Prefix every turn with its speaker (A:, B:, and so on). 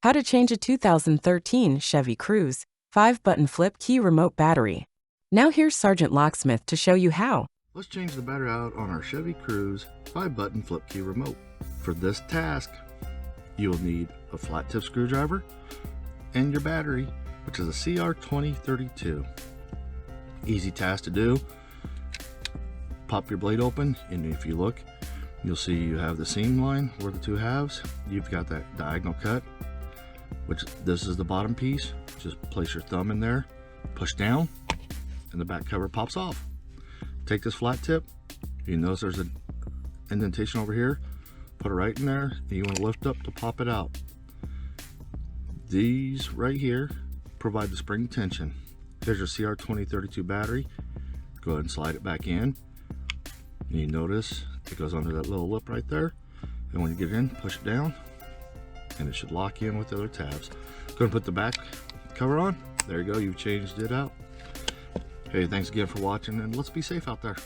A: How to change a 2013 Chevy Cruze 5-button flip key remote battery. Now here's Sergeant Locksmith to show you how.
B: Let's change the battery out on our Chevy Cruze 5-button flip key remote. For this task, you will need a flat tip screwdriver and your battery, which is a CR2032. Easy task to do. Pop your blade open, and if you look, you'll see you have the seam line where the two halves. You've got that diagonal cut, which this is the bottom piece. Just place your thumb in there, push down, and the back cover pops off. Take this flat tip, you notice there's an indentation over here, put it right in there, and you want to lift up to pop it out. These right here provide the spring tension. Here's your CR2032 battery. Go ahead and slide it back in, and you notice it goes under that little lip right there, and when you get in, push it down, and it should lock in with the other tabs. Go ahead and put the back cover on. There you go, you've changed it out. Hey, thanks again for watching, and let's be safe out there.